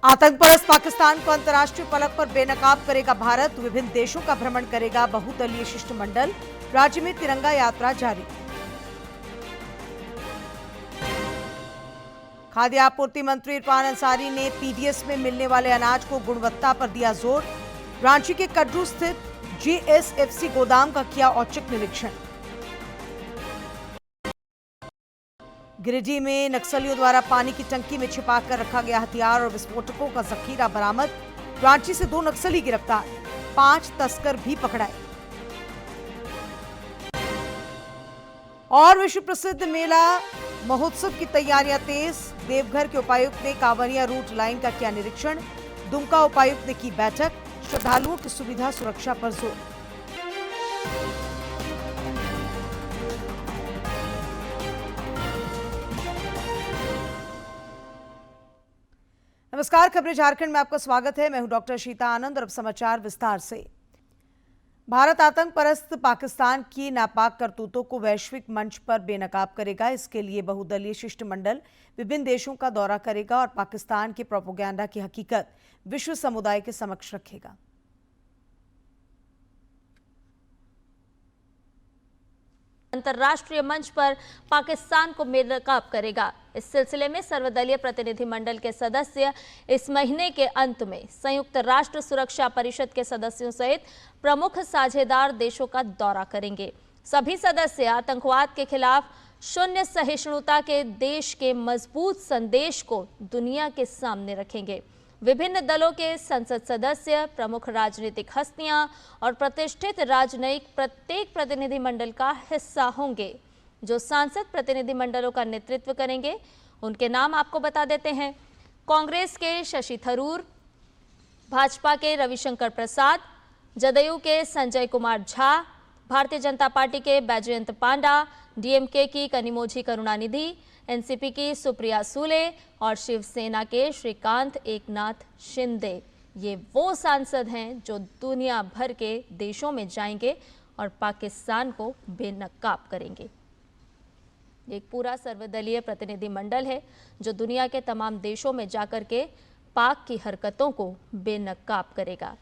आतंकपरस्त पाकिस्तान को अंतर्राष्ट्रीय पलक पर बेनकाब करेगा भारत। विभिन्न देशों का भ्रमण करेगा बहुदलीय शिष्टमंडल। राज्य में तिरंगा यात्रा जारी। खाद्य आपूर्ति मंत्री इरफान अंसारी ने पीडीएस में मिलने वाले अनाज को गुणवत्ता पर दिया जोर। रांची के कड्रू स्थित जीएसएफसी गोदाम का किया औचक निरीक्षण। गिरिडीह में नक्सलियों द्वारा पानी की टंकी में छिपाकर रखा गया हथियार और विस्फोटकों का जखीरा बरामद। रांची से 2 नक्सली गिरफ्तार, 5 तस्कर भी पकड़ाए। और विश्व प्रसिद्ध मेला महोत्सव की तैयारियां तेज। देवघर के उपायुक्त ने कांवरिया रूट लाइन का किया निरीक्षण। दुमका उपायुक्त ने की बैठक। श्रद्धालुओं की सुविधा सुरक्षा पर जोर। नमस्कार, खबरें झारखंड में आपका स्वागत है। मैं हूं डॉक्टर शीता आनंद और अब समाचार विस्तार से। भारत आतंक परस्त पाकिस्तान की नापाक करतूतों को वैश्विक मंच पर बेनकाब करेगा। इसके लिए बहुदलीय शिष्टमंडल विभिन्न देशों का दौरा करेगा और पाकिस्तान के प्रोपेगेंडा की हकीकत विश्व समुदाय के समक्ष रखेगा। अंतर्राष्ट्रीय मंच पर पाकिस्तान को बेनकाब करेगा। इस सिलसिले में सर्वदलीय प्रतिनिधिमंडल के सदस्य इस महीने के अंत में संयुक्त राष्ट्र सुरक्षा परिषद के सदस्यों सहित प्रमुख साझेदार देशों का दौरा करेंगे। सभी सदस्य आतंकवाद के खिलाफ शून्य सहिष्णुता के देश के मजबूत संदेश को दुनिया के सामने रखेंगे। विभिन्न दलों के संसद सदस्य, प्रमुख राजनीतिक हस्तियां और प्रतिष्ठित राजनयिक प्रत्येक प्रतिनिधिमंडल का हिस्सा होंगे। जो सांसद प्रतिनिधिमंडलों का नेतृत्व करेंगे उनके नाम आपको बता देते हैं। कांग्रेस के शशि थरूर, भाजपा के रविशंकर प्रसाद, जदयू के संजय कुमार झा, भारतीय जनता पार्टी के बैजयंत पांडा, डीएमके की कनिमोझी करुणानिधि, एनसीपी की सुप्रिया सूले और शिवसेना के श्रीकांत एकनाथ शिंदे। ये वो सांसद हैं जो दुनिया भर के देशों में जाएंगे और पाकिस्तान को बेनकाब करेंगे। एक पूरा सर्वदलीय प्रतिनिधिमंडल है जो दुनिया के तमाम देशों में जाकर के पाक की हरकतों को बेनकाब करेगा।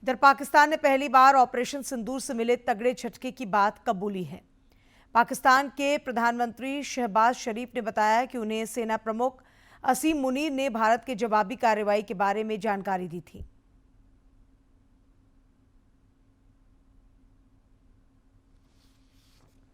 इधर पाकिस्तान ने पहली बार ऑपरेशन सिंदूर से मिले तगड़े झटके की बात कबूली है। पाकिस्तान के प्रधानमंत्री शहबाज शरीफ ने बताया कि उन्हें सेना प्रमुख असीम मुनीर ने भारत के जवाबी कार्रवाई के बारे में जानकारी दी थी।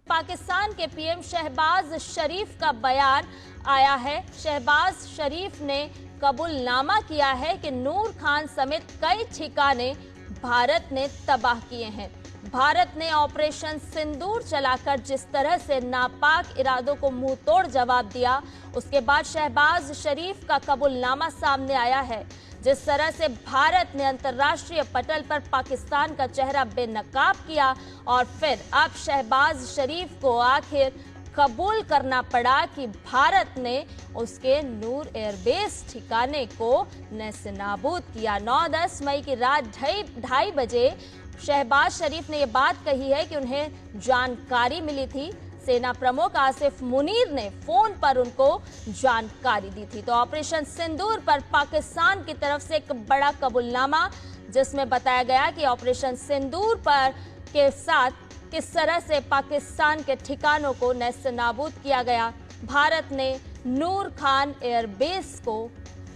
पाकिस्तान के पीएम शहबाज शरीफ का बयान आया है। शहबाज शरीफ ने कबूलनामा किया है कि नूर खान समेत कई ठिकाने भारत ने तबाह किए हैं। भारत ने ऑपरेशन सिंदूर चलाकर जिस तरह से नापाक इरादों को मुंह तोड़ जवाब दिया, उसके बाद शहबाज शरीफ का कबूलनामा सामने आया है। जिस तरह से भारत ने अंतर्राष्ट्रीय पटल पर पाकिस्तान का चेहरा बेनकाब किया और फिर अब शहबाज शरीफ को आखिर कबूल करना पड़ा कि भारत ने उसके नूर एयरबेस ठिकाने को नेस्तनाबूद किया। 9-10 मई की रात 2:30 बजे शहबाज शरीफ ने यह बात कही है कि उन्हें जानकारी मिली थी। सेना प्रमुख आसिफ मुनीर ने फोन पर उनको जानकारी दी थी। तो ऑपरेशन सिंदूर पर पाकिस्तान की तरफ से एक बड़ा कबूलनामा, जिसमें बताया गया कि ऑपरेशन सिंदूर पर के साथ किस तरह से पाकिस्तान के ठिकानों को नेस्तनाबूद किया गया। भारत ने नूर खान एयरबेस को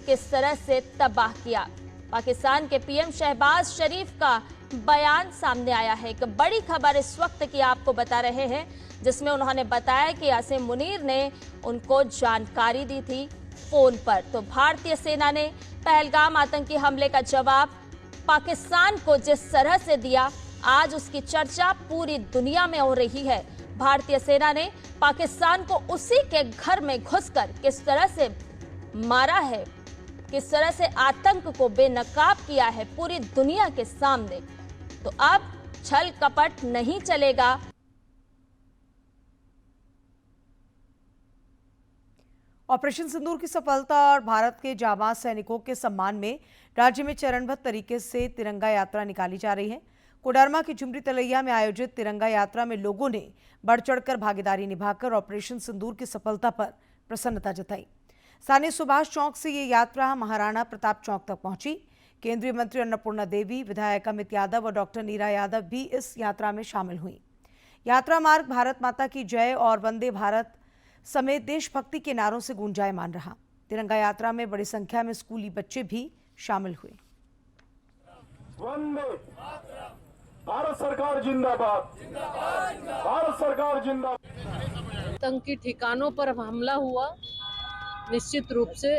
किस तरह से तबाह किया। पाकिस्तान के पीएम शहबाज शरीफ का बयान सामने आया है। एक बड़ी खबर इस वक्त की आपको बता रहे हैं, जिसमें उन्होंने बताया कि असीम मुनीर ने उनको जानकारी दी थी फोन पर। तो भारतीय सेना ने पहलगाम आतंकी हमले का जवाब पाकिस्तान को जिस तरह से दिया, आज उसकी चर्चा पूरी दुनिया में हो रही है। भारतीय सेना ने पाकिस्तान को उसी के घर में घुसकर किस तरह से मारा है, किस तरह से आतंक को बेनकाब किया है पूरी दुनिया के सामने। तो अब छल कपट नहीं चलेगा। ऑपरेशन सिंदूर की सफलता और भारत के जाबाज सैनिकों के सम्मान में राज्य में चरणबद्ध तरीके से तिरंगा यात्रा निकाली जा रही है। कोडरमा की झुमरी तलैया में आयोजित तिरंगा यात्रा में लोगों ने बढ़ चढ़कर भागीदारी निभाकर ऑपरेशन सिंदूर की सफलता पर प्रसन्नता जताई। स्थानीय सुभाष चौक से ये यात्रा महाराणा प्रताप चौक तक पहुंची। केंद्रीय मंत्री अन्नपूर्णा देवी, विधायक अमित यादव और डॉक्टर नीरा यादव भी इस यात्रा में शामिल हुई। यात्रा मार्ग भारत माता की जय और वंदे भारत समेत देशभक्ति के नारों से गूंजायमान रहा। तिरंगा यात्रा में बड़ी संख्या में स्कूली बच्चे भी शामिल हुए। वंदे भारत सरकार जिंदाबाद, भारत सरकार जिंदाबाद। आतंकी ठिकानों पर हमला हुआ। निश्चित रूप से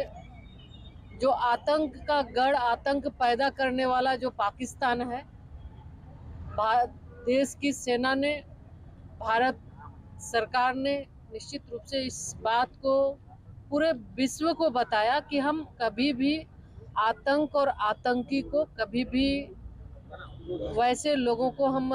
जो आतंक का गढ़, आतंक पैदा करने वाला जो पाकिस्तान है, देश की सेना ने, भारत सरकार ने निश्चित रूप से इस बात को पूरे विश्व को बताया कि हम कभी भी आतंक और आतंकी को, कभी भी वैसे लोगों को हम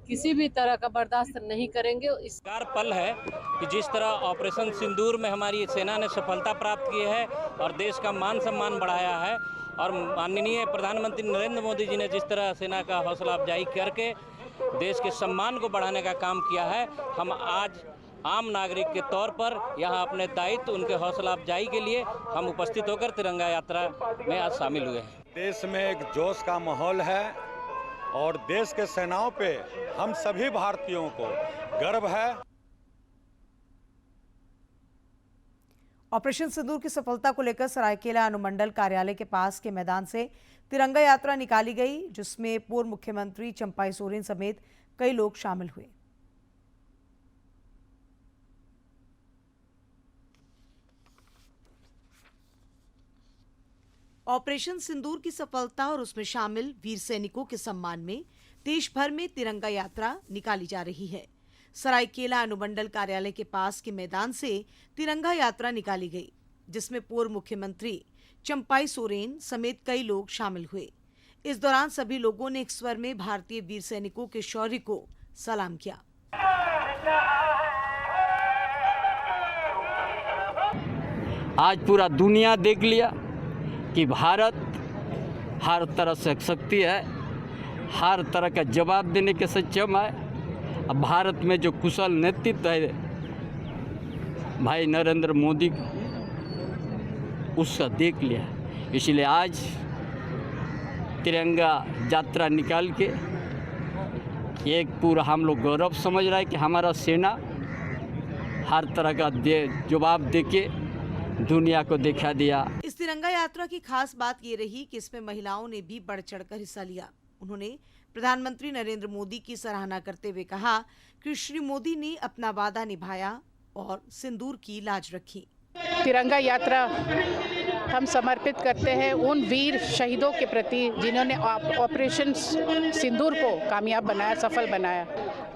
किसी भी तरह का बर्दाश्त नहीं करेंगे। इस पल है कि जिस तरह ऑपरेशन सिंदूर में हमारी सेना ने सफलता प्राप्त की है और देश का मान सम्मान बढ़ाया है, और माननीय प्रधानमंत्री नरेंद्र मोदी जी ने जिस तरह सेना का हौसला अफजाई करके देश के सम्मान को बढ़ाने का काम किया है, हम आज आम नागरिक के तौर पर यहाँ अपने दायित्व, उनके हौसला अफजाई के लिए हम उपस्थित होकर तिरंगा यात्रा में आज शामिल हुए हैं। देश में एक जोश का माहौल है और देश के सेनाओं पे हम सभी भारतीयों को गर्व है। ऑपरेशन सिंदूर की सफलता को लेकर सरायकेला अनुमंडल कार्यालय के पास के मैदान से तिरंगा यात्रा निकाली गई, जिसमें पूर्व मुख्यमंत्री चंपाई सोरेन समेत कई लोग शामिल हुए। ऑपरेशन सिंदूर की सफलता और उसमें शामिल वीर सैनिकों के सम्मान में देश भर में तिरंगा यात्रा निकाली जा रही है। सरायकेला अनुमंडल कार्यालय के पास के मैदान से तिरंगा यात्रा निकाली गई, जिसमें पूर्व मुख्यमंत्री चंपाई सोरेन समेत कई लोग शामिल हुए। इस दौरान सभी लोगों ने एक स्वर में भारतीय वीर सैनिकों के शौर्य को सलाम किया। आज पूरा दुनिया देख लिया कि भारत हर तरह से शक्ति है, हर तरह का जवाब देने के सक्षम है। अब भारत में जो कुशल नेतृत्व है भाई नरेंद्र मोदी, उसका देख लिया। इसलिए आज तिरंगा यात्रा निकाल के एक पूरा हम लोग गौरव समझ रहा है कि हमारा सेना हर तरह का जवाब देके दुनिया को दिखा दिया। इस तिरंगा यात्रा की खास बात ये रही कि इसमें महिलाओं ने भी बढ़ चढ़कर हिस्सा लिया। उन्होंने प्रधानमंत्री नरेंद्र मोदी की सराहना करते हुए कहा कि श्री मोदी ने अपना वादा निभाया और सिंदूर की लाज रखी। तिरंगा यात्रा हम समर्पित करते हैं उन वीर शहीदों के प्रति जिन्होंने ऑपरेशन सिंदूर को कामयाब बनाया, सफल बनाया।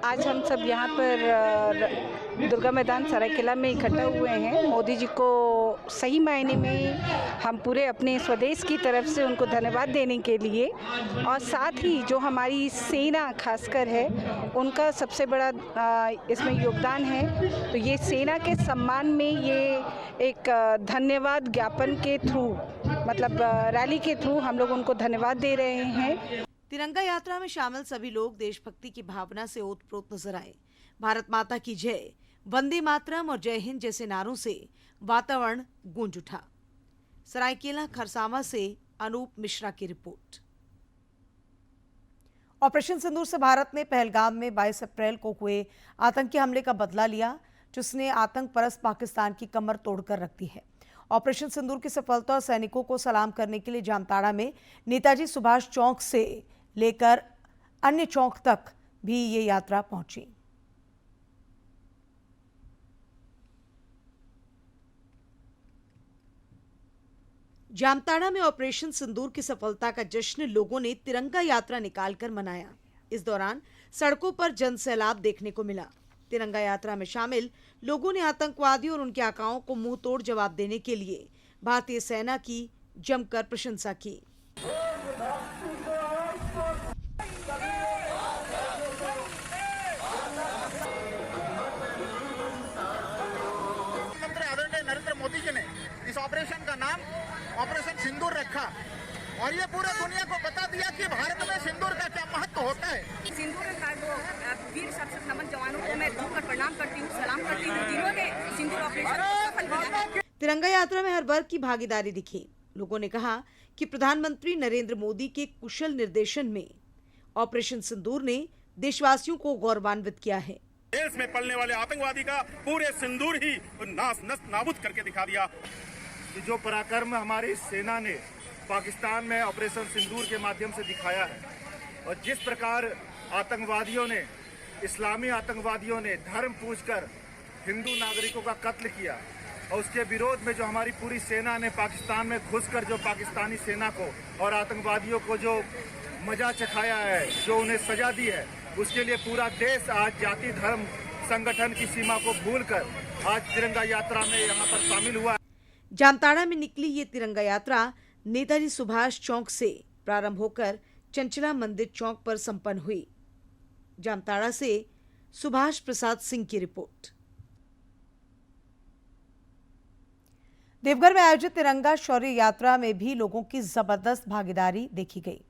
आज हम सब यहाँ पर दुर्गा मैदान सरायकेला में इकट्ठा हुए हैं। मोदी जी को सही मायने में हम पूरे अपने स्वदेश की तरफ से उनको धन्यवाद देने के लिए, और साथ ही जो हमारी सेना खासकर है उनका सबसे बड़ा इसमें योगदान है। तो ये सेना के सम्मान में ये एक धन्यवाद ज्ञापन के थ्रू, मतलब रैली के थ्रू हम लोग उनको धन्यवाद दे रहे हैं। तिरंगा यात्रा में शामिल सभी लोग देशभक्ति की भावना से ओतप्रोत नजर आए। भारत माता की जय, वंदे मातरम और जय हिंद जैसे नारों से वातावरण गूंज उठा। सरायकेला खरसावा से अनूप मिश्रा की रिपोर्ट। ऑपरेशन सिंदूर से भारत ने पहलगाम में 22 अप्रैल को हुए आतंकी हमले का बदला लिया, जिसने आतंक परस्त पाकिस्तान की कमर तोड़कर रख दी है। ऑपरेशन सिंदूर की सफलता और सैनिकों को सलाम करने के लिए जामताड़ा में नेताजी सुभाष चौक से लेकर अन्य चौक तक भी ये यात्रा पहुंची। जामताड़ा में ऑपरेशन सिंदूर की सफलता का जश्न लोगों ने तिरंगा यात्रा निकालकर मनाया। इस दौरान सड़कों पर जनसैलाब देखने को मिला। तिरंगा यात्रा में शामिल लोगों ने आतंकवादियों और उनके आकाओं को मुंह तोड़ जवाब देने के लिए भारतीय सेना की जमकर प्रशंसा की। आदरणीय नरेंद्र मोदी जी ने इस ऑपरेशन का नाम ऑपरेशन सिंदूर रखा और ये पूरे दुनिया को बता दिया कि भारत में सिंदूर का क्या महत्व होता है। सिंदूर का वीर सशस्त्र नमन जवानों को मैं धोकर प्रणाम करती हूँ, सलाम करती हूँ, जिन्होंने सिंदूर ऑपरेशन तिरंगा यात्रा में हर वर्ग की भागीदारी दिखी। लोगों ने कहा कि प्रधानमंत्री नरेंद्र मोदी के कुशल निर्देशन में ऑपरेशन सिंदूर ने देशवासियों को गौरवान्वित किया है। देश में पलने वाले आतंकवादी का पूरे सिंदूर ही नाबूद करके दिखा दिया। जो पराक्रम हमारी सेना ने पाकिस्तान में ऑपरेशन सिंदूर के माध्यम से दिखाया है, और जिस प्रकार आतंकवादियों ने, इस्लामी आतंकवादियों ने धर्म पूछकर हिंदू नागरिकों का कत्ल किया, और उसके विरोध में जो हमारी पूरी सेना ने पाकिस्तान में घुसकर जो पाकिस्तानी सेना को और आतंकवादियों को जो मजा चखाया है, जो उन्हें सजा दी है, उसके लिए पूरा देश आज जाति धर्म संगठन की सीमा को भूलकर आज तिरंगा यात्रा में यहाँ पर शामिल हुआ। जामताड़ा में निकली ये तिरंगा यात्रा नेताजी सुभाष चौक से प्रारंभ होकर चंचला मंदिर चौक पर संपन्न हुई। जामताड़ा से सुभाष प्रसाद सिंह की रिपोर्ट। देवघर में आयोजित तिरंगा शौर्य यात्रा में भी लोगों की जबरदस्त भागीदारी देखी गई।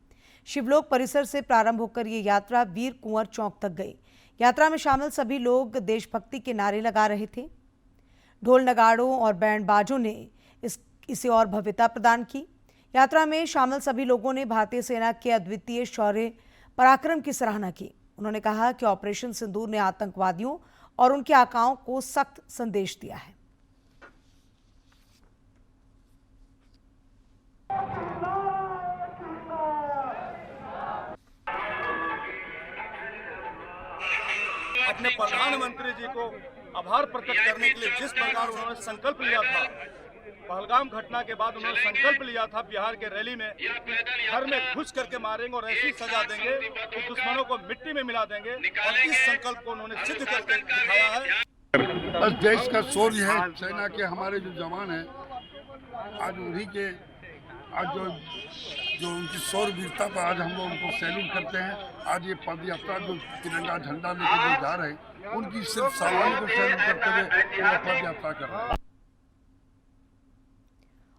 शिवलोक परिसर से प्रारंभ होकर ये यात्रा वीर कुंवर चौक तक गई। यात्रा में शामिल सभी लोग देशभक्ति के नारे लगा रहे थे। ढोल नगाड़ों और बैंड बाजों ने इसे और भव्यता प्रदान की। यात्रा में शामिल सभी लोगों ने भारतीय सेना के अद्वितीय शौर्य पराक्रम की सराहना की। उन्होंने कहा कि ऑपरेशन सिंदूर ने आतंकवादियों और उनके आकाओं को सख्त संदेश दिया है। अपने प्रधानमंत्री जी को आभार प्रकट करने के लिए जिस प्रकार उन्होंने संकल्प लिया था, पहलगाम घटना के बाद उन्होंने संकल्प लिया था बिहार के रैली में घर में घुस करके मारेंगे और ऐसी सजा देंगे कि दुश्मनों को मिट्टी में मिला देंगे, और इस संकल्प को उन्होंने सिद्ध करके दिखाया है। बस देश का शौर्य है, सेना के हमारे जो जवान हैं, आज उन्हीं के आज जो उनकी शौर्य वीरता पर आज हम लोग उनको सैल्यूट करते हैं। आज ये पद यात्रा जो तिरंगा झंडा लेकर जो जा रहे हैं, उनकी सिर्फ सलामी को सैल्यूट करते हुए पद यात्रा कर रहे हैं।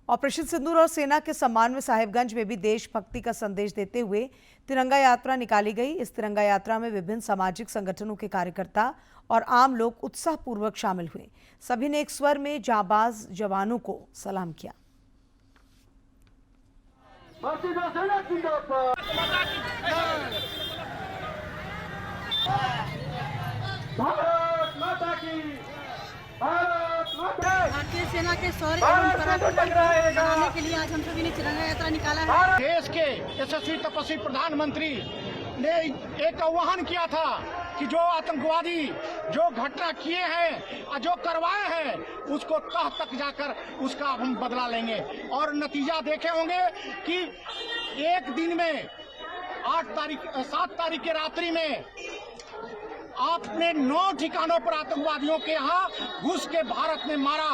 ऑपरेशन सिंदूर और सेना के सम्मान में साहिबगंज में भी देशभक्ति का संदेश देते हुए तिरंगा यात्रा निकाली गई। इस तिरंगा यात्रा में विभिन्न सामाजिक संगठनों के कार्यकर्ता और आम लोग उत्साहपूर्वक शामिल हुए। सभी ने एक स्वर में जांबाज जवानों को सलाम किया। भारतीय सेना के शौर्य एवं पराक्रम मनाने के लिए आज हम सभी ने तिरंगा यात्रा निकाला है। देश के यशस्वी तपस्वी प्रधानमंत्री ने एक आह्वान किया था कि जो आतंकवादी जो घटना किए हैं और जो करवाए हैं, उसको तह तक जाकर उसका हम बदला लेंगे। और नतीजा देखे होंगे कि एक दिन में 7 तारीख की रात्रि में आपने 9 ठिकानों पर आतंकवादियों के यहाँ घुस के भारत में मारा।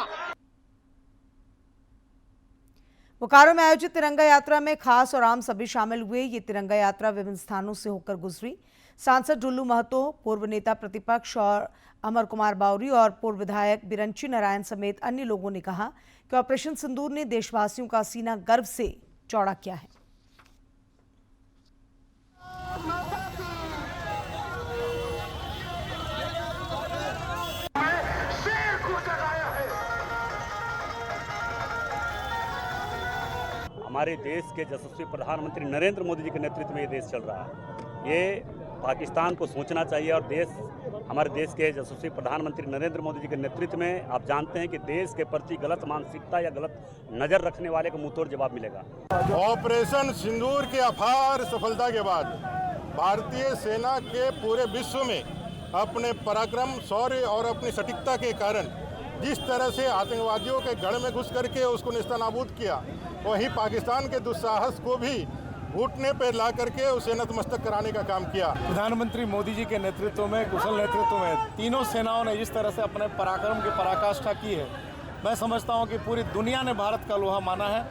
बोकारो में आयोजित तिरंगा यात्रा में खास और आम सभी शामिल हुए। ये तिरंगा यात्रा विभिन्न स्थानों से होकर गुजरी। सांसद डुल्लू महतो, पूर्व नेता प्रतिपक्ष और अमर कुमार बावरी और पूर्व विधायक बिरंची नारायण समेत अन्य लोगों ने कहा कि ऑपरेशन सिंदूर ने देशवासियों का सीना गर्व से चौड़ा किया है। हमारे देश के यशस्वी प्रधानमंत्री नरेंद्र मोदी जी के नेतृत्व में ये देश चल रहा है। ये पाकिस्तान को सोचना चाहिए, और हमारे देश के यशस्वी प्रधानमंत्री नरेंद्र मोदी जी के नेतृत्व में आप जानते हैं कि देश के प्रति गलत मानसिकता या गलत नज़र रखने वाले को मुंहतोड़ जवाब मिलेगा। ऑपरेशन सिंदूर की अपार सफलता के बाद भारतीय सेना के पूरे विश्व में अपने पराक्रम, शौर्य और अपनी सटीकता के कारण जिस तरह से आतंकवादियों के गढ़ में घुस करके उसको नेस्तनाबूद किया, वहीं पाकिस्तान के दुस्साहस को भी घुटने पर ला करके उसे नतमस्तक कराने का काम किया। प्रधानमंत्री मोदी जी के नेतृत्व में, कुशल नेतृत्व में तीनों सेनाओं ने जिस तरह से अपने पराक्रम की पराकाष्ठा की है, मैं समझता हूं कि पूरी दुनिया ने भारत का लोहा माना है।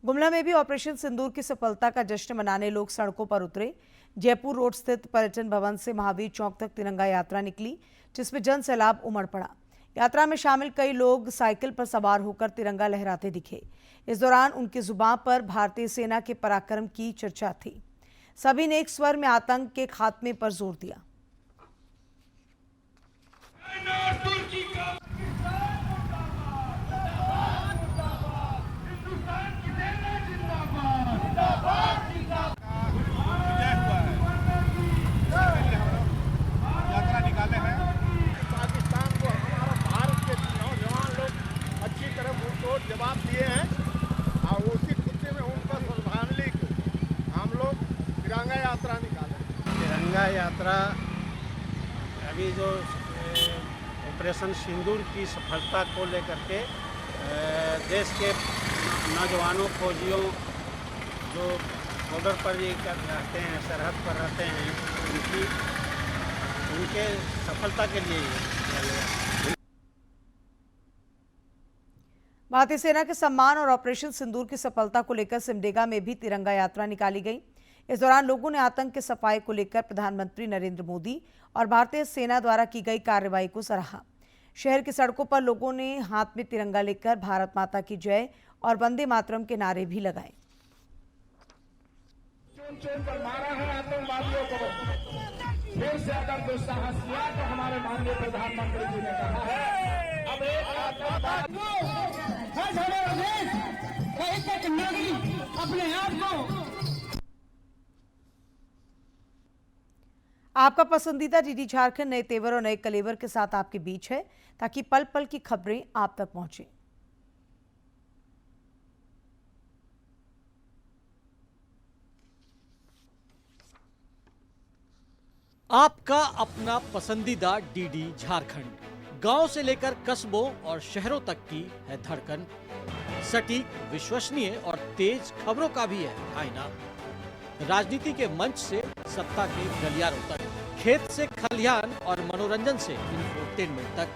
गुमला में भी ऑपरेशन सिंदूर की सफलता का जश्न मनाने लोग सड़कों पर उतरे। जयपुर रोड स्थित पर्यटन भवन से महावीर चौक तक तिरंगा यात्रा निकली, जिसमें जन सैलाब उमड़ पड़ा। यात्रा में शामिल कई लोग साइकिल पर सवार होकर तिरंगा लहराते दिखे। इस दौरान उनकी जुबान पर भारतीय सेना के पराक्रम की चर्चा थी। सभी ने एक स्वर में आतंक के खात्मे पर जोर दिया। यात्रा अभी जो ऑपरेशन सिंदूर की सफलता को लेकर के देश के नौजवानों फौजियों जो बॉर्डर पर ये रहते हैं, सरहद पर रहते हैं, उनके सफलता के लिए भारतीय सेना के सम्मान और ऑपरेशन सिंदूर की सफलता को लेकर सिमडेगा में भी तिरंगा यात्रा निकाली गई। इस दौरान लोगों ने आतंक के सफाये को लेकर प्रधानमंत्री नरेंद्र मोदी और भारतीय सेना द्वारा की गई कार्रवाई को सराहा। शहर की सड़कों पर लोगों ने हाथ में तिरंगा लेकर भारत माता की जय और वंदे मातरम के नारे भी लगाए। पर मारा है आतंकवादियों को, फिर से अगर दुस्साहस किया तो हमारे माननीय प्रधानमंत्री जी ने कहा है अब एक अपने आप को। आपका पसंदीदा डीडी झारखंड नए तेवर और नए कलेवर के साथ आपके बीच है, ताकि पल पल की खबरें आप तक पहुंचे। आपका अपना पसंदीदा डीडी झारखंड, गांव से लेकर कस्बों और शहरों तक की है धड़कन। सटीक, विश्वसनीय और तेज खबरों का भी है आईना। राजनीति के मंच से सत्ता के गलियारों तक, खेत से खलिहान और मनोरंजन से इंफोटेनमेंट तक,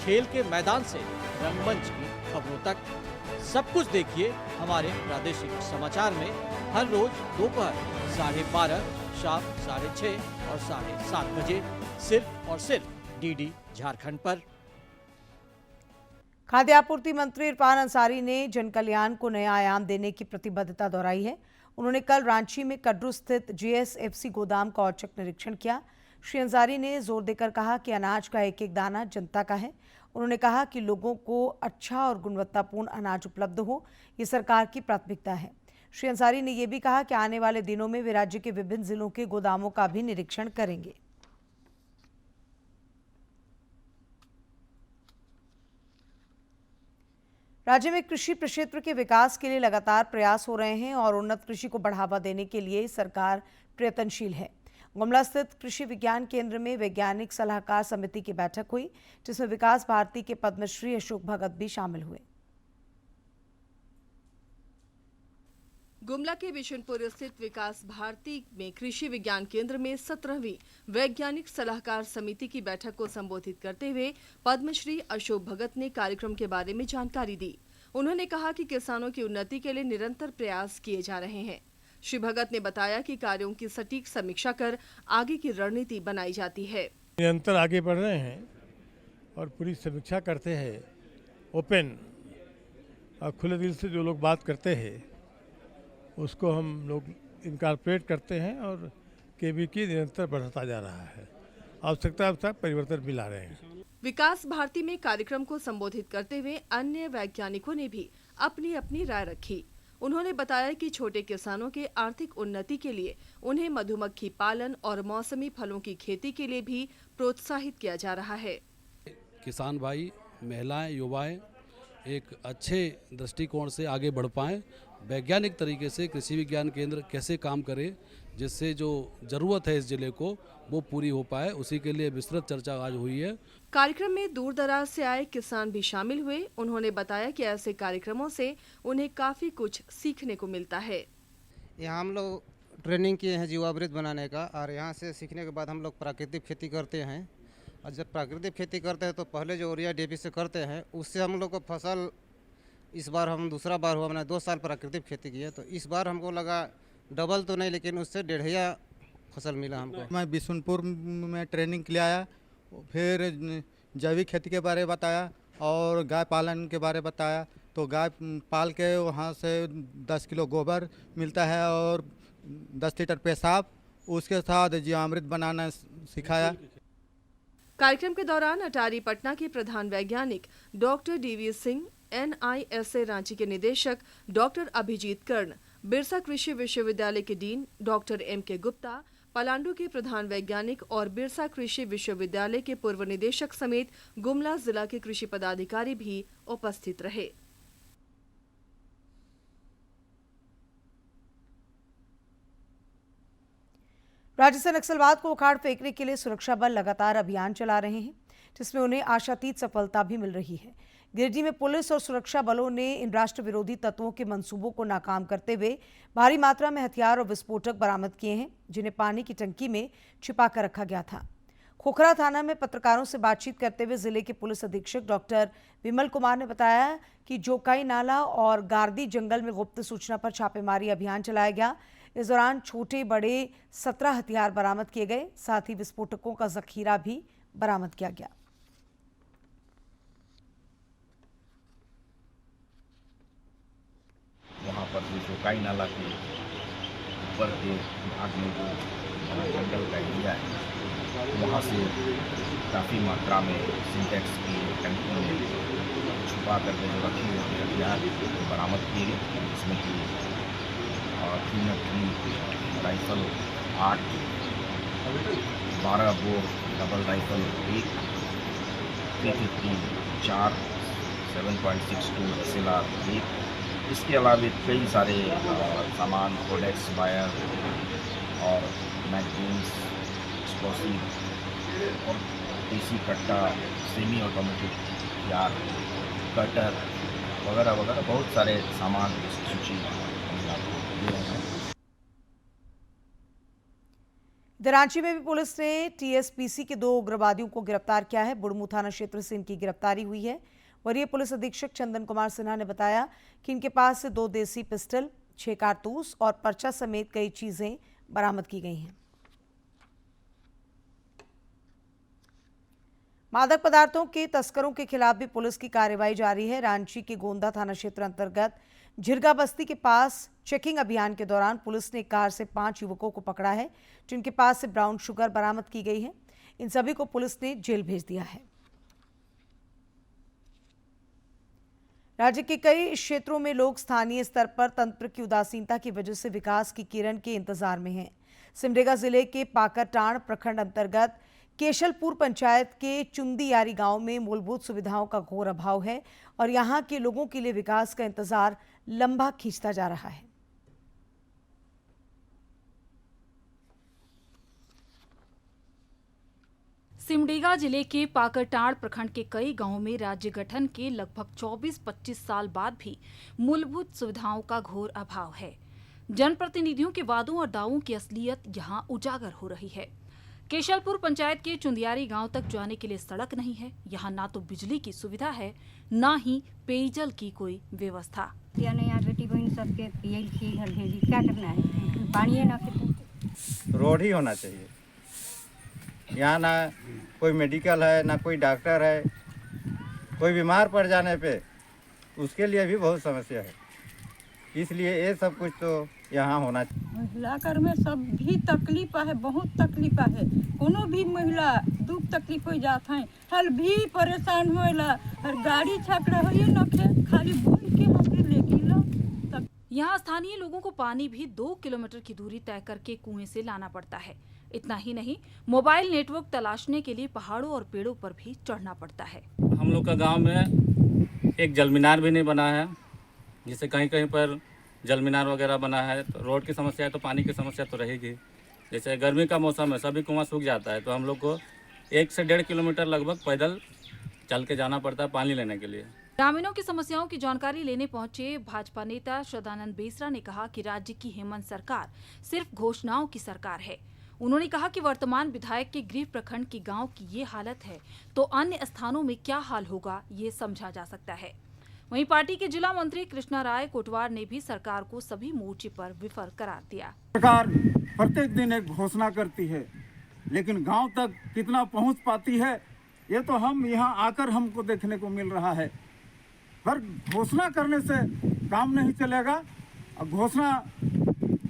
खेल के मैदान से रंगमंच की खबरों तक, सब कुछ देखिए हमारे प्रादेशिक समाचार में हर रोज दोपहर 12:30, शाम 6:30 और 7:30 बजे, सिर्फ और सिर्फ डीडी झारखंड पर। खाद्य आपूर्ति मंत्री इरफान अंसारी ने जन कल्याण को नया आयाम देने की प्रतिबद्धता दोहराई है। उन्होंने कल रांची में कड्रू स्थित जीएसएफसी गोदाम का औचक निरीक्षण किया। श्री अंसारी ने जोर देकर कहा कि अनाज का एक एक दाना जनता का है। उन्होंने कहा कि लोगों को अच्छा और गुणवत्तापूर्ण अनाज उपलब्ध हो, ये सरकार की प्राथमिकता है। श्री अंसारी ने यह भी कहा कि आने वाले दिनों में वे राज्य के विभिन्न जिलों के गोदामों का भी निरीक्षण करेंगे। राज्य में कृषि प्रक्षेत्र के विकास के लिए लगातार प्रयास हो रहे हैं और उन्नत कृषि को बढ़ावा देने के लिए सरकार प्रयत्नशील है। गुमला स्थित कृषि विज्ञान केंद्र में वैज्ञानिक सलाहकार समिति की बैठक हुई, जिसमें विकास भारती के पद्मश्री अशोक भगत भी शामिल हुए। गुमला के बिशनपुर स्थित विकास भारती में कृषि विज्ञान केंद्र में 17वीं वैज्ञानिक सलाहकार समिति की बैठक को संबोधित करते हुए पद्मश्री अशोक भगत ने कार्यक्रम के बारे में जानकारी दी। उन्होंने कहा कि किसानों की उन्नति के लिए निरंतर प्रयास किए जा रहे हैं। श्री भगत ने बताया कि कार्यों की सटीक समीक्षा कर आगे की रणनीति बनाई जाती है। निरंतर आगे बढ़ रहे हैं और पूरी समीक्षा करते हैं। ओपन और खुले दिल से जो लोग बात करते हैं उसको हम लोग इनकॉर्पोरेट करते हैं और केवीके निरंतर बढ़ता जा रहा है। आवश्यकता अनुसार परिवर्तन भी ला रहे हैं। विकास भारती में कार्यक्रम को संबोधित करते हुए अन्य वैज्ञानिकों ने भी अपनी अपनी राय रखी। उन्होंने बताया कि छोटे किसानों के आर्थिक उन्नति के लिए उन्हें मधुमक्खी पालन और मौसमी फलों की खेती के लिए भी प्रोत्साहित किया जा रहा है। किसान भाई, महिलाएं, युवाएं एक अच्छे दृष्टिकोण से आगे बढ़ पाएं, वैज्ञानिक तरीके से कृषि विज्ञान केंद्र कैसे काम करे जिससे जो जरूरत है इस जिले को वो पूरी हो पाए, उसी के लिए विस्तृत चर्चा आज हुई है। कार्यक्रम में दूर दराज से आए किसान भी शामिल हुए। उन्होंने बताया कि ऐसे कार्यक्रमों से उन्हें काफी कुछ सीखने को मिलता है। यहाँ हम लोग ट्रेनिंग किए हैं जीवामृत बनाने का, और यहाँ से सीखने के बाद हम लोग प्राकृतिक खेती करते हैं। और जब प्राकृतिक खेती करते हैं तो पहले जो यूरिया डीएपी से करते हैं उससे हम लोग को फसल, इस बार हम दूसरा बार हुआ, मैंने 2 साल प्राकृतिक खेती की है, तो इस बार हमको लगा डबल तो नहीं लेकिन उससे 1.5 फसल मिला हमको। मैं बिशनपुर में ट्रेनिंग के लिए आया, फिर जैविक खेती के बारे में बताया और गाय पालन के बारे में बताया। तो गाय पाल के वहाँ से 10 किलो गोबर मिलता है और 10 लीटर पेशाब, उसके साथ जीवामृत बनाना सिखाया। कार्यक्रम के दौरान अटारी पटना के प्रधान वैज्ञानिक doctor DV Singh, NISA Ranchi के निदेशक डॉक्टर अभिजीत कर्ण, बिरसा कृषि विश्वविद्यालय के dean doctor MK Gupta, Palandu के प्रधान वैज्ञानिक और बिरसा कृषि विश्वविद्यालय के पूर्व निदेशक समेत गुमला जिला के कृषि पदाधिकारी भी उपस्थित रहे। राज्य से नक्सलवाद को उखाड़ फेंकने के लिए सुरक्षा बल लगातार अभियान चला रहे हैं, जिसमें उन्हें आशातीत सफलता भी मिल रही है। गिरिडीह में पुलिस और सुरक्षा बलों ने इन राष्ट्र विरोधी तत्वों के मंसूबों को नाकाम करते हुए भारी मात्रा में हथियार और विस्फोटक बरामद किए हैं, जिन्हें पानी की टंकी में छिपा कर रखा गया था। खोखरा थाना में पत्रकारों से बातचीत करते हुए जिले के पुलिस अधीक्षक डॉक्टर विमल कुमार ने बताया कि जोकाई नाला और गार्दी जंगल में गुप्त सूचना पर छापेमारी अभियान चलाया गया। इस दौरान छोटे बड़े 17 हथियार बरामद किए गए, साथ ही विस्फोटकों का जखीरा भी बरामद किया गया। वहाँ पर जो जोकाई नाला के ऊपर के भाग में जो जंगल का एरिया है, वहाँ से काफ़ी मात्रा में सिंटेक्स की टंकी में छुपा करके जो रखी हुई हथियार बरामद किए गए, जिसमें कि 3 rifle 8, 12 bore double rifle 1, 350 4, 7.62 SLR 1, इसके अलावा कई सारे सामान, कोडेक्स, वायर और मैगजीन्स, एक्सप्लोसिव और देसी कट्टा, सेमी ऑटोमेटिक हथियार, कटर वगैरह वगैरह बहुत सारे सामान इस सूची में आपको दे रहे हैं। रांची में भी पुलिस ने टीएसपीसी के 2 उग्रवादियों को गिरफ्तार किया है। बुड़मू थाना क्षेत्र से इनकी गिरफ्तारी हुई है। वरीय पुलिस अधीक्षक चंदन कुमार सिन्हा ने बताया कि इनके पास से 2 देसी पिस्टल, 6 कारतूस और पर्चा समेत कई चीजें बरामद की गई हैं। मादक पदार्थों के तस्करों के खिलाफ भी पुलिस की कार्रवाई जारी है। रांची के गोंदा थाना क्षेत्र अंतर्गत झिरगा बस्ती के पास चेकिंग अभियान के दौरान पुलिस ने कार से 5 युवकों को पकड़ा है, जिनके पास से ब्राउन शुगर बरामद की गई है। इन सभी को पुलिस ने जेल भेज दिया है। राज्य के कई क्षेत्रों में लोग स्थानीय स्तर पर तंत्र की उदासीनता की वजह से विकास की किरण के इंतजार में हैं। सिमडेगा जिले के पाकरटांड़ प्रखंड अंतर्गत केशलपुर पंचायत के चुंदीयारी गांव में मूलभूत सुविधाओं का घोर अभाव है और यहां के लोगों के लिए विकास का इंतजार लंबा खींचता जा रहा है। सिमडेगा जिले के पाकरटांड़ प्रखंड के कई गांवों में राज्य गठन के लगभग 24-25 साल बाद भी मूलभूत सुविधाओं का घोर अभाव है। जनप्रतिनिधियों के वादों और दावों की असलियत यहां उजागर हो रही है। केशलपुर पंचायत के चुंदियारी गांव तक जाने के लिए सड़क नहीं है। यहाँ ना तो बिजली की सुविधा है, ना ही पेयजल की कोई व्यवस्था। यहाँ बेटी बहन सबके घर भेजी, क्या करना है? पानी ना रोड ही होना चाहिए। यहाँ ना कोई मेडिकल है, ना कोई डॉक्टर है। कोई बीमार पड़ जाने पे उसके लिए भी बहुत समस्या है। इसलिए ये सब कुछ तो यहाँ होना चाहिए। महिला कर में सब भी तकलीफ है, बहुत तकलीफ है। कोनो भी महिला दुख तकलीफ हो जाता है, हल भी परेशान होएला, हर गाड़ी छाकड़ा होइए न के खाली बोल के हमके लेके लो। यहाँ स्थानीय लोगों को पानी भी 2 किलोमीटर की दूरी तय करके कुएं से लाना पड़ता है। इतना ही नहीं, मोबाइल नेटवर्क तलाशने के लिए पहाड़ों और पेड़ों पर भी चढ़ना पड़ता है। हम लोग का गांव में एक जल मीनार भी नहीं बना है, जिससे कहीं कहीं पर जल मीनार वगैरह बना है। तो रोड की समस्या है तो पानी की समस्या तो रहेगी। जैसे गर्मी का मौसम है, सभी कुआं सूख जाता है, तो हम लोग को 1 से 1.5 किलोमीटर लगभग पैदल चल के जाना पड़ता है पानी लेने के लिए। ग्रामीणों की समस्याओं की जानकारी लेने पहुंचे भाजपा नेता सदानंद बेसरा ने कहा कि राज्य की हेमंत सरकार सिर्फ घोषणाओं की सरकार है। उन्होंने कहा कि वर्तमान विधायक के गृह प्रखंड के गांव की ये हालत है तो अन्य स्थानों में क्या हाल होगा, ये समझा जा सकता है। वहीं पार्टी के जिला मंत्री कृष्णा राय कोटवार ने भी सरकार को सभी मोर्चे पर विफल करार दिया। सरकार प्रत्येक दिन एक घोषणा करती है, लेकिन गांव तक कितना पहुंच पाती है ये तो हम यहाँ आकर हमको देखने को मिल रहा है। पर घोषणा करने से काम नहीं चलेगा। घोषणा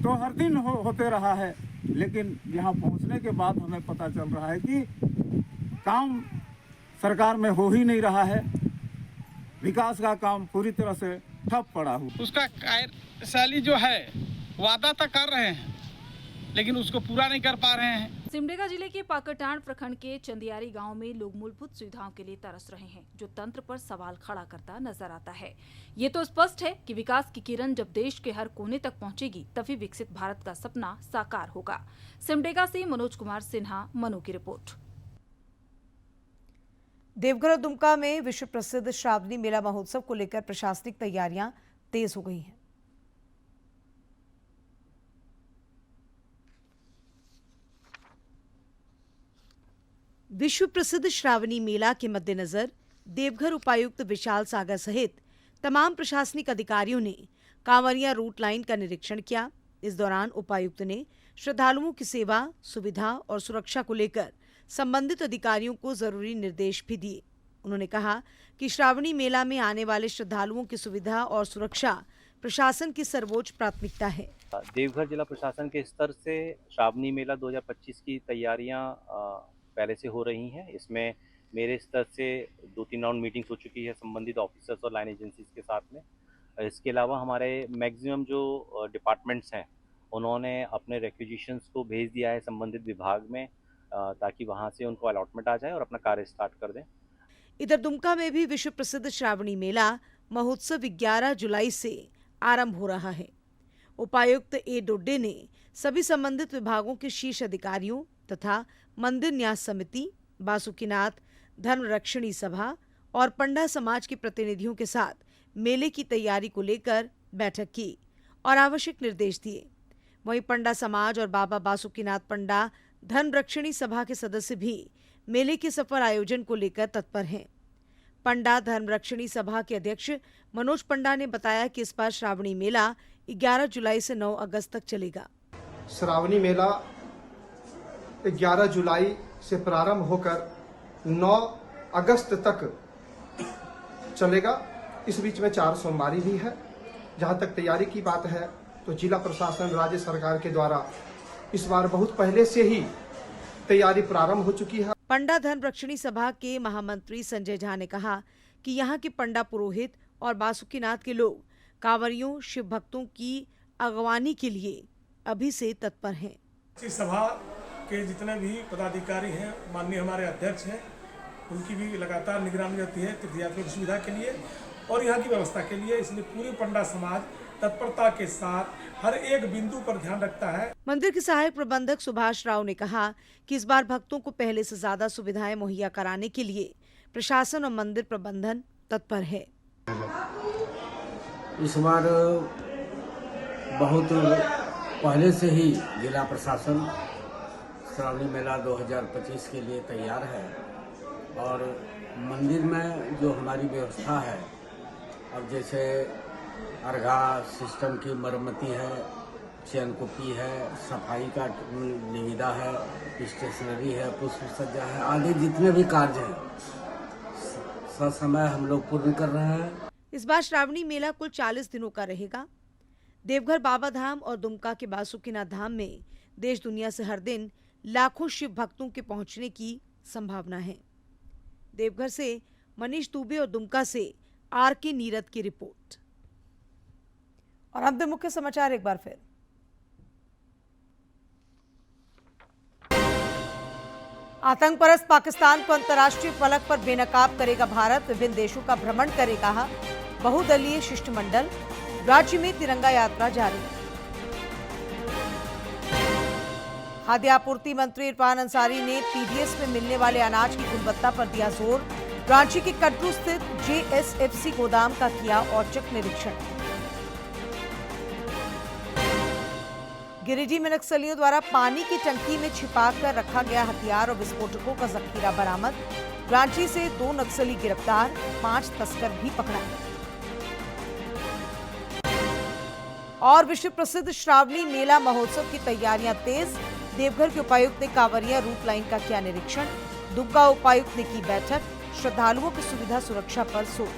तो हर दिन होते रहा है, लेकिन यहाँ पहुँचने के बाद हमें पता चल रहा है कि काम सरकार में हो ही नहीं रहा है। विकास का काम पूरी तरह से ठप पड़ा हुआ। उसका कार्यशैली जो है वादा तो कर रहे हैं, लेकिन उसको पूरा नहीं कर पा रहे हैं। सिमडेगा जिले के पाकरटांड प्रखंड के चंदियारी गांव में लोग मूलभूत सुविधाओं के लिए तरस रहे हैं, जो तंत्र पर सवाल खड़ा करता नजर आता है। ये तो स्पष्ट है कि विकास की किरण जब देश के हर कोने तक पहुंचेगी तभी विकसित भारत का सपना साकार होगा। सिमडेगा से मनोज कुमार सिन्हा, मनु की रिपोर्ट। देवघर और दुमका में विश्व प्रसिद्ध श्रावणी मेला महोत्सव को लेकर प्रशासनिक तैयारियां तेज हो गई हैं। विश्व प्रसिद्ध श्रावणी मेला के मद्देनजर देवघर उपायुक्त विशाल सागर सहित तमाम प्रशासनिक अधिकारियों ने कांवरिया रूट लाइन का निरीक्षण किया। इस दौरान उपायुक्त ने श्रद्धालुओं की सेवा, सुविधा और सुरक्षा को लेकर संबंधित अधिकारियों को जरूरी निर्देश भी दिए। उन्होंने कहा कि श्रावणी मेला में आने वाले श्रद्धालुओं की सुविधा और सुरक्षा प्रशासन की सर्वोच्च प्राथमिकता है। देवघर जिला प्रशासन के स्तर से श्रावणी मेला 2025 की तैयारियां पहले से हो रही हैं। इसमें मेरे स्तर से 2-3 राउंड मीटिंग्स हो चुकी है संबंधित ऑफिसर्स और लाइन एजेंसीज के साथ में। इसके अलावा हमारे मैक्सिमम जो डिपार्टमेंट्स हैं उन्होंने अपने रिक्विजिशंस को भेज दिया है संबंधित विभाग में, ताकि वहां से उनको अलॉटमेंट आ जाए और अपना कार्य स्टार्ट कर दें। इधर दुमका में भी विश्व प्रसिद्ध श्रावणी मेला महोत्सव 11 जुलाई से आरंभ हो रहा है। उपायुक्त ए डोड्डे ने सभी संबंधित विभागों के शीर्ष अधिकारियों तथा मंदिर न्यास समिति, बासुकीनाथ धर्मरक्षणी सभा और पंडा समाज के प्रतिनिधियों के साथ मेले की तैयारी को लेकर बैठक की और आवश्यक निर्देश दिए। वहीं पंडा समाज और बाबा बासुकीनाथ पंडा धर्मरक्षणी सभा के सदस्य भी मेले के सफल आयोजन को लेकर तत्पर हैं। पंडा धर्मरक्षणी सभा के अध्यक्ष मनोज पंडा ने बताया कि इस बार श्रावणी मेला 11 जुलाई से 9 अगस्त तक चलेगा। श्रावणी मेला 11 जुलाई से प्रारंभ होकर 9 अगस्त तक चलेगा। इस बीच में 4 सोमवारी भी है। जहां तक तैयारी की बात है तो जिला प्रशासन, राज्य सरकार के द्वारा इस बार बहुत पहले से ही तैयारी प्रारंभ हो चुकी है। पंडा धर्मरक्षणी सभा के महामंत्री संजय झा ने कहा कि यहाँ के पंडा पुरोहित और बासुकीनाथ के लोग कांवरियों, शिव भक्तों की अगवानी के लिए अभी से तत्पर हैं। इस सभा के जितने भी पदाधिकारी हैं, माननीय हमारे अध्यक्ष हैं, उनकी भी लगातार निगरानी रहती है तीर्थयात्रियों की सुविधा के लिए और यहाँ की व्यवस्था के लिए। इसलिए पूरी पंडा समाज तत्परता के साथ हर एक बिंदु पर ध्यान रखता है। मंदिर के सहायक प्रबंधक सुभाष राव ने कहा कि इस बार भक्तों को पहले से ज्यादा सुविधाएं मुहैया कराने के लिए प्रशासन और मंदिर प्रबंधन तत्पर है। इस बार बहुत पहले से ही जिला प्रशासन श्रावणी मेला 2025 के लिए तैयार है और मंदिर में जो हमारी व्यवस्था है, अब जैसे अर्घा सिस्टम की मरम्मती है, चयनकुपी है, सफाई का निविदा है, स्टेशनरी है, पुष्प सज्जा है, आदि जितने भी कार्य हैं ससमय हम लोग पूर्ण कर रहे हैं। इस बार श्रावणी मेला कुल 40 दिनों का रहेगा। देवघर बाबा धाम और दुमका के बासुकीनाथ धाम में देश दुनिया से हर दिन लाखों शिव भक्तों के पहुंचने की संभावना है। देवघर से मनीष दुबे और दुमका से आर.के. नीरद की रिपोर्ट। और अब मुख्य समाचार एक बार फिर। आतंकपरस्त पाकिस्तान को अंतर्राष्ट्रीय फलक पर बेनकाब करेगा भारत, विभिन्न देशों का भ्रमण करेगा बहुदलीय शिष्टमंडल, राज्य में तिरंगा यात्रा जारी। खाद्य आपूर्ति मंत्री इरफान अंसारी ने पीडीएस में मिलने वाले अनाज की गुणवत्ता पर दिया जोर, रांची के कटरू स्थित जेएसएफसी गोदाम का किया औचक निरीक्षण। गिरिडीह में नक्सलियों द्वारा पानी की टंकी में छिपाकर रखा गया हथियार और विस्फोटकों का जखीरा बरामद, रांची से 2 नक्सली गिरफ्तार, 5 तस्कर भी पकड़ा। और विश्व प्रसिद्ध श्रावणी मेला महोत्सव की तैयारियां तेज, देवघर के उपायुक्त ने कांवरिया रूट लाइन का किया निरीक्षण, दुमका उपायुक्त ने की बैठक, श्रद्धालुओं की सुविधा सुरक्षा पर जोर।